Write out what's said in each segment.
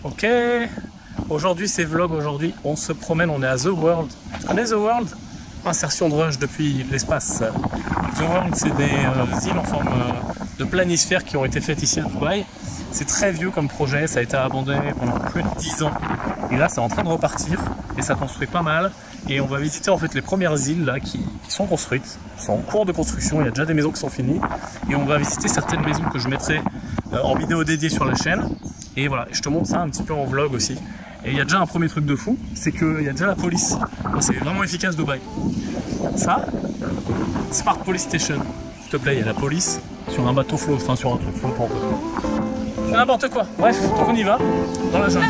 Ok, aujourd'hui c'est vlog, aujourd'hui on se promène, on est à The World. Tu connais The World? Insertion de rush depuis l'espace. The World, c'est des îles en forme de planisphère qui ont été faites ici à Dubaï. C'est très vieux comme projet, ça a été abandonné pendant plus de 10 ans. Et là c'est en train de repartir et ça construit pas mal. Et on va visiter en fait les premières îles là qui sont construites, qui sont en cours de construction, il y a déjà des maisons qui sont finies. Et on va visiter certaines maisons que je mettrai en vidéo dédiée sur la chaîne. Et voilà, je te montre ça un petit peu en vlog aussi. Et il y a déjà un premier truc de fou, c'est qu'il y a déjà la police. C'est vraiment efficace Dubaï. Ça, Smart Police Station. S'il te plaît, il y a la police sur un bateau flot, enfin sur un truc flottant. C'est n'importe quoi. Bref, donc on y va dans la jungle.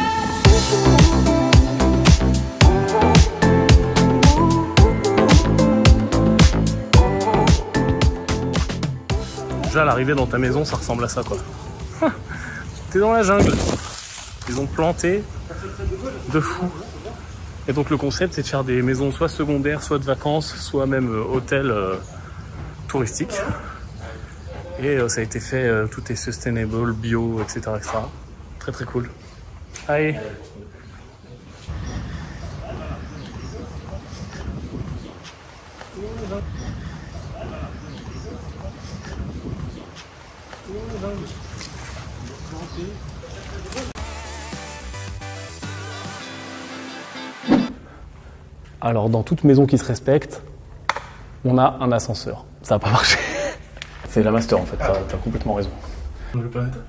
Déjà, l'arrivée dans ta maison, ça ressemble à ça, quoi. T'es dans la jungle. Ils ont planté de fou. Et donc le concept, c'est de faire des maisons soit secondaires, soit de vacances, soit même hôtels touristiques. Et ça a été fait, tout est sustainable, bio, etc., etc. Très très cool. Allez. Alors dans toute maison qui se respecte, on a un ascenseur. Ça va pas marcher. C'est la master en fait, t'as complètement raison. On veut pas un étage.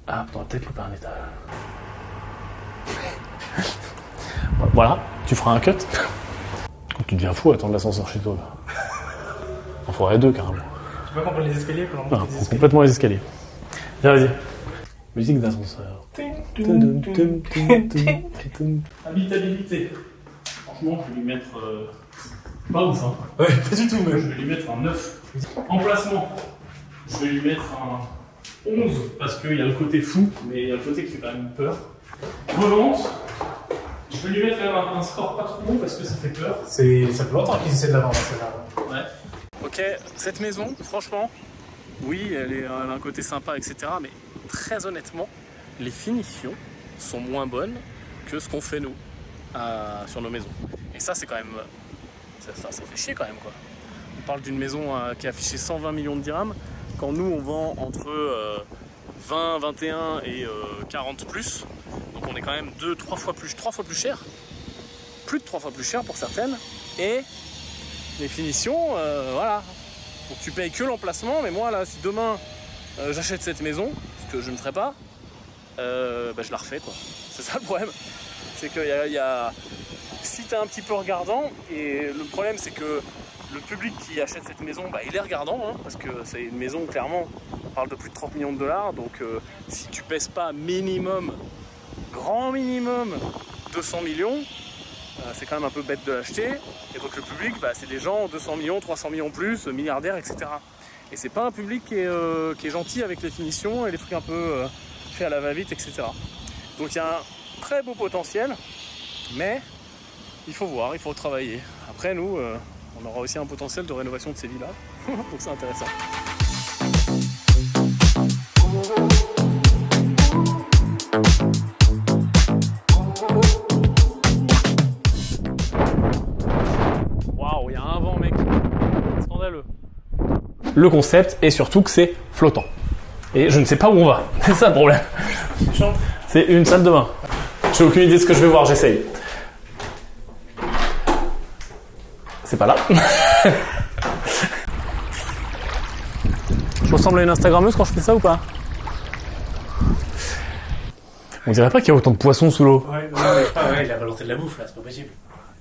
Ah, on va peut-être louper un étage. Voilà, tu feras un cut. Quand tu deviens fou à attendre l'ascenseur chez toi. Il en faudrait deux carrément. Tu peux pas qu'on prenne les escaliers pour Non, complètement les escaliers. Viens, vas-y. Musique d'ascenseur. Habitabilité. Franchement, je vais lui mettre... Pas ouf, hein. Ouais, pas du tout, mais... Je vais lui mettre un 9. Emplacement. Je vais lui mettre un 11, parce qu'il y a le côté fou, mais il y a le côté qui fait quand même peur. Revente. Je vais lui mettre un score pas trop bon, parce que ça fait peur. Ça fait longtemps qu'ils essaient de la vendre, celle-là. Ouais. Ok, cette maison, franchement, oui, elle a un côté sympa, etc. Mais très honnêtement, les finitions sont moins bonnes que ce qu'on fait nous sur nos maisons. Et ça, c'est quand même... Ça fait chier quand même, quoi. On parle d'une maison qui a affiché 120 millions de dirhams, quand nous, on vend entre 20, 21 et 40 plus. Donc on est quand même 3 fois plus cher. Plus de 3 fois plus cher pour certaines. Et les finitions, voilà. Donc tu payes que l'emplacement, mais moi là, si demain j'achète cette maison, ce que je ne ferai pas, bah, je la refais, quoi. C'est ça le problème. C'est que si tu es un petit peu regardant, et le problème c'est que le public qui achète cette maison, bah, il est regardant, hein, parce que c'est une maison, clairement, on parle de plus de 30 millions de dollars, donc si tu pèses pas minimum, grand minimum, 200 millions, c'est quand même un peu bête de l'acheter. Et donc le public, bah, c'est des gens 200 millions, 300 millions plus, milliardaires, etc. Et c'est pas un public qui est gentil avec les finitions et les trucs un peu faits à la va-vite, etc. Donc il y a un très beau potentiel, mais il faut voir, il faut travailler. Après nous, on aura aussi un potentiel de rénovation de ces villas, donc c'est intéressant. Waouh, il y a un vent, mec, scandaleux. Le concept est surtout que c'est flottant. Et je ne sais pas où on va, c'est ça le problème. C'est une salle de bain. J'ai aucune idée de ce que je vais voir, j'essaye. C'est pas là. Je ressemble à une Instagrammeuse quand je fais ça ou pas? On dirait pas qu'il y a autant de poissons sous l'eau. Ouais, il a balancé de la bouffe là, c'est pas possible.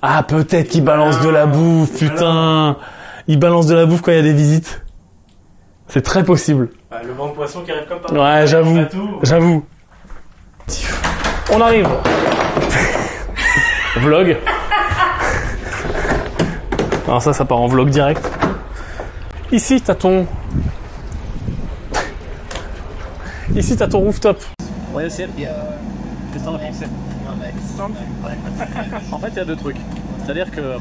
Ah, peut-être qu'il balance de la bouffe, putain. Il balance de la bouffe quand il y a des visites. C'est très possible. Le vent de poisson qui arrive comme par Ouais, j'avoue. J'avoue. On arrive. Vlog. Alors ça part en vlog direct. Ici, t'as ton rooftop. Ouais, c'est En fait, il y a deux trucs. C'est-à-dire que,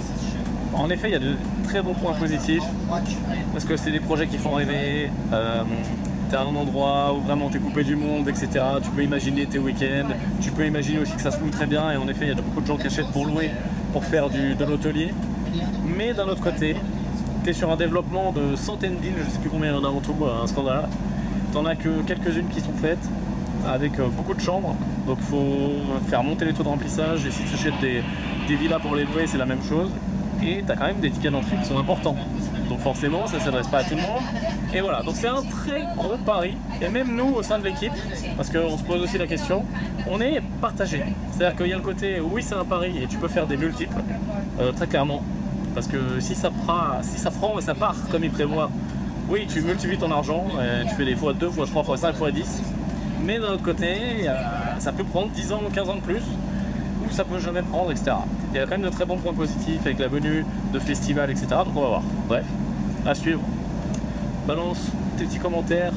en effet, il y a de très bons points positifs. Parce que c'est des projets qui font rêver. t'es à un endroit où vraiment t'es coupé du monde, etc. Tu peux imaginer tes week-ends, tu peux imaginer aussi que ça se loue très bien, et en effet il y a beaucoup de gens qui achètent pour louer, pour faire de l'hôtelier. Mais d'un autre côté, t'es sur un développement de centaines d'îles, je sais plus combien il y en a en tout, un scandale. T'en as que quelques-unes qui sont faites, avec beaucoup de chambres, donc il faut faire monter les taux de remplissage, et si tu achètes des villas pour les louer, c'est la même chose. Et tu as quand même des tickets d'entrée qui sont importants. Donc forcément, ça ne s'adresse pas à tout le monde. Et voilà, donc c'est un très gros pari. Et même nous, au sein de l'équipe, parce qu'on se pose aussi la question, on est partagé. C'est-à-dire qu'il y a le côté, oui c'est un pari et tu peux faire des multiples, très clairement. Parce que si ça prend et ça part comme il prévoit, oui tu multiplies ton argent, tu fais des fois 2, fois 3, fois 5, fois 10. Mais d'un autre côté, ça peut prendre 10 ans ou 15 ans de plus, ou ça peut jamais prendre, etc. Il y a quand même de très bons points positifs avec la venue de festivals, etc. Donc on va voir. Bref, à suivre. Balance tes petits commentaires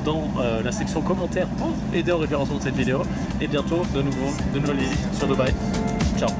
dans la section commentaires pour aider au référencement de cette vidéo. Et bientôt, de nouvelles visites sur Dubaï. Ciao.